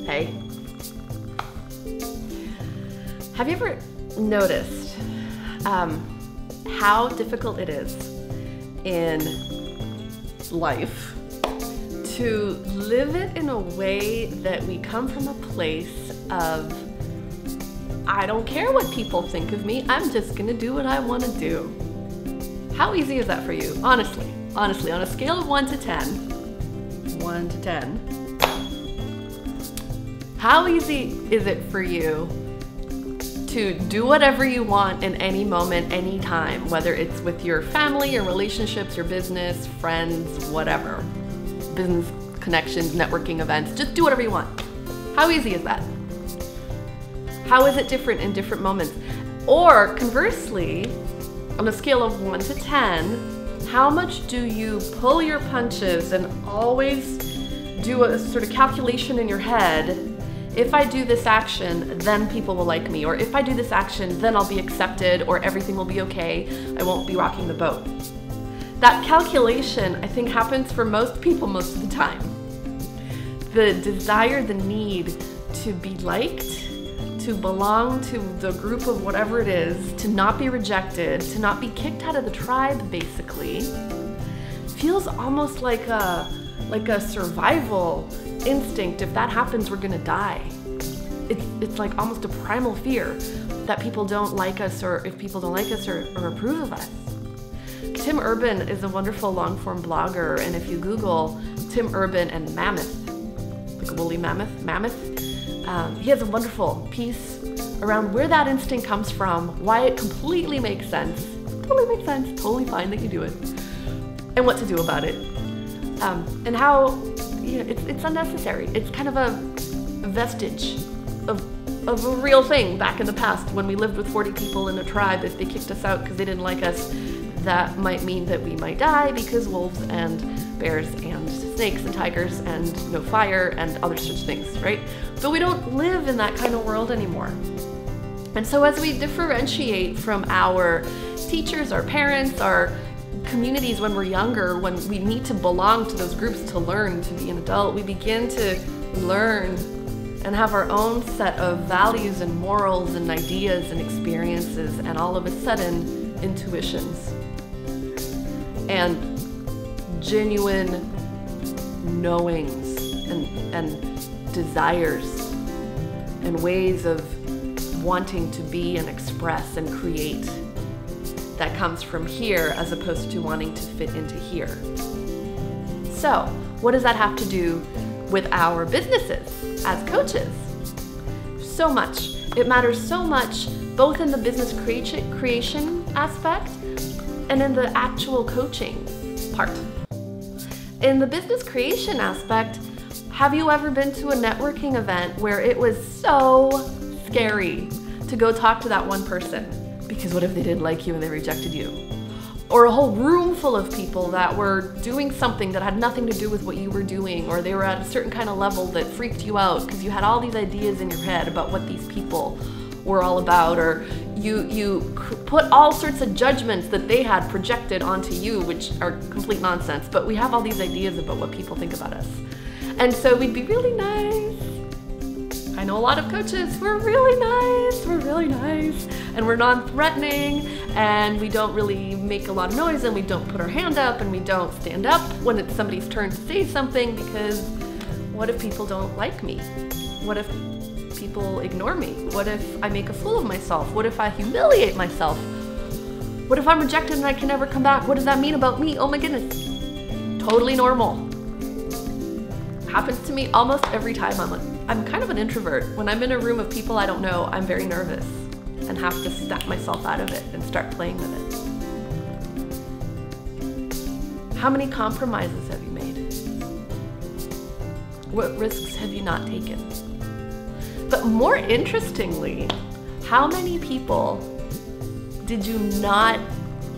Hey. Have you ever noticed how difficult it is in life to live it in a way that we come from a place of, I don't care what people think of me, I'm just gonna do what I wanna do. How easy is that for you? Honestly, on a scale of 1 to 10, how easy is it for you to do whatever you want in any moment, any time, whether it's with your family, your relationships, your business, friends, whatever, business connections, networking events, just do whatever you want? How easy is that? How is it different in different moments? Or conversely, on a scale of 1 to 10, how much do you pull your punches and always do a sort of calculation in your head? If I do this action, then people will like me. Or if I do this action, then I'll be accepted, or everything will be okay. I won't be rocking the boat. That calculation, I think, happens for most people most of the time. The desire, the need to be liked, to belong to the group of whatever it is, to not be rejected, to not be kicked out of the tribe, basically, feels almost like a survival instinct. If that happens, we're gonna die. It's like almost a primal fear that people don't like us, or if people don't like us or approve of us. Tim Urban is a wonderful long-form blogger, and if you Google Tim Urban and mammoth, like a woolly mammoth, he has a wonderful piece around where that instinct comes from, why it completely makes sense, totally fine that you do it, and what to do about it, and how it's unnecessary. It's kind of a vestige of a real thing back in the past when we lived with 40 people in a tribe. If they kicked us out because they didn't like us, that might mean that we might die because wolves and bears and snakes and tigers and no fire and other such things, right? But we don't live in that kind of world anymore. And so as we differentiate from our teachers, our parents, our communities when we're younger, when we need to belong to those groups to learn to be an adult, we begin to learn and have our own set of values and morals and ideas and experiences, and all of a sudden, intuitions and genuine knowings and desires and ways of wanting to be and express and create that comes from here as opposed to wanting to fit into here. So, what does that have to do with our businesses as coaches? So much. It matters so much, both in the business creation aspect and in the actual coaching part. In the business creation aspect, have you ever been to a networking event where it was so scary to go talk to that one person? Because what if they didn't like you and they rejected you? Or a whole room full of people that were doing something that had nothing to do with what you were doing, or they were at a certain kind of level that freaked you out because you had all these ideas in your head about what these people were all about, or you put all sorts of judgments that they had projected onto you, which are complete nonsense, but we have all these ideas about what people think about us. And so we'd be really nice. I know a lot of coaches, we're really nice, and we're non-threatening, and we don't really make a lot of noise, and we don't put our hand up, and we don't stand up when it's somebody's turn to say something, because what if people don't like me? What if people ignore me? What if I make a fool of myself? What if I humiliate myself? What if I'm rejected and I can never come back? What does that mean about me? Oh my goodness. Totally normal. Happens to me almost every time. I'm kind of an introvert. When I'm in a room of people I don't know, I'm very nervous and have to snap myself out of it and start playing with it. How many compromises have you made? What risks have you not taken? But more interestingly, how many people did you not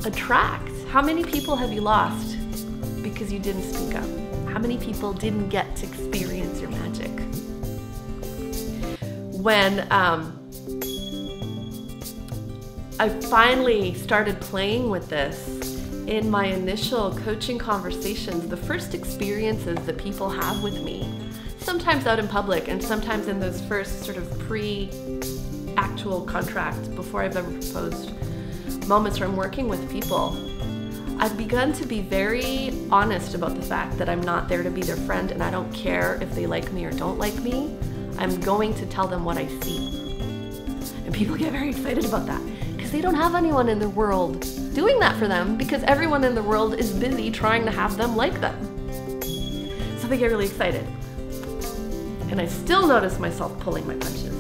attract? How many people have you lost because you didn't speak up? How many people didn't get to experience your magic? When I finally started playing with this in my initial coaching conversations, the first experiences that people have with me sometimes out in public and sometimes in those first sort of pre-actual contract, before I've ever proposed, moments where I'm working with people, I've begun to be very honest about the fact that I'm not there to be their friend and I don't care if they like me or don't like me. I'm going to tell them what I see. And people get very excited about that because they don't have anyone in the world doing that for them, because everyone in the world is busy trying to have them like them. So they get really excited. And I still notice myself pulling my punches.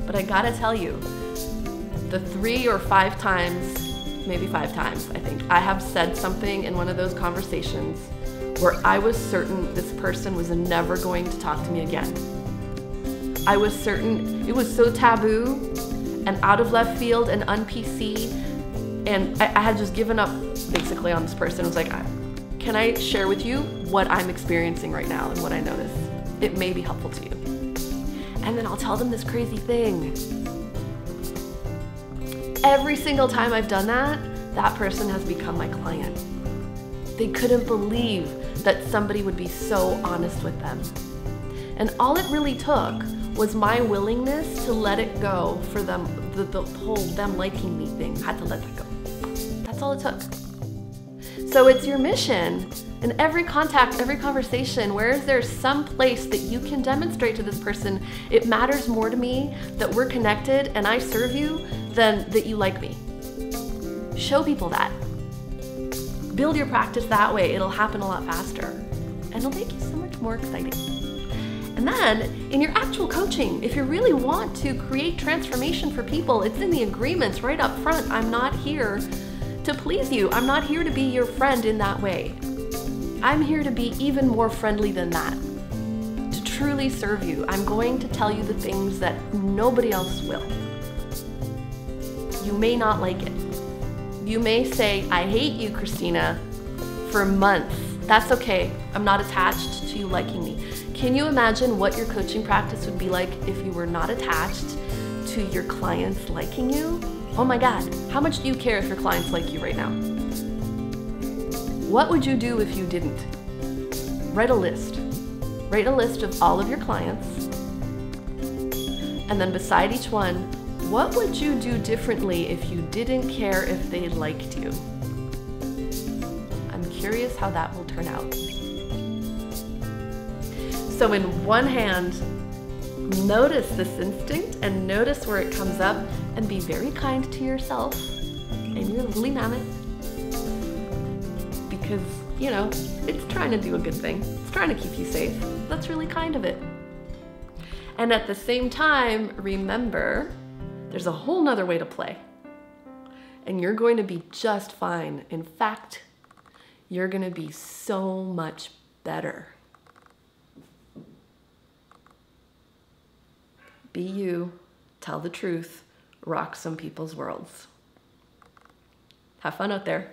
But I gotta tell you, the 3 or 5 times, maybe 5 times, I think, I have said something in one of those conversations where I was certain this person was never going to talk to me again. I was certain it was so taboo and out of left field and un-PC, and I had just given up basically on this person. I was like, can I share with you what I'm experiencing right now and what I notice? It may be helpful to you. And then I'll tell them this crazy thing. Every single time I've done that, that person has become my client. They couldn't believe that somebody would be so honest with them. And all it really took was my willingness to let it go for them, the whole them liking me thing. I had to let that go. That's all it took. So it's your mission in every contact, every conversation, where is there some place that you can demonstrate to this person, it matters more to me that we're connected and I serve you than that you like me. Show people that. Build your practice that way. It'll happen a lot faster and it'll make you so much more exciting. And then in your actual coaching, if you really want to create transformation for people, it's in the agreements right up front. I'm not here to please you. I'm not here to be your friend in that way. I'm here to be even more friendly than that, to truly serve you. I'm going to tell you the things that nobody else will. You may not like it. You may say, I hate you, Christina, for months. That's okay. I'm not attached to you liking me. Can you imagine what your coaching practice would be like if you were not attached to your clients liking you? Oh my God, how much do you care if your clients like you right now? What would you do if you didn't? Write a list. Write a list of all of your clients. And then beside each one, what would you do differently if you didn't care if they liked you? I'm curious how that will turn out. So in one hand, notice this instinct and notice where it comes up and be very kind to yourself and your little mammoth, because, you know, it's trying to do a good thing. It's trying to keep you safe. That's really kind of it. And at the same time, remember, there's a whole nother way to play. And you're going to be just fine. In fact, you're going to be so much better. Be you, tell the truth, rock some people's worlds. Have fun out there.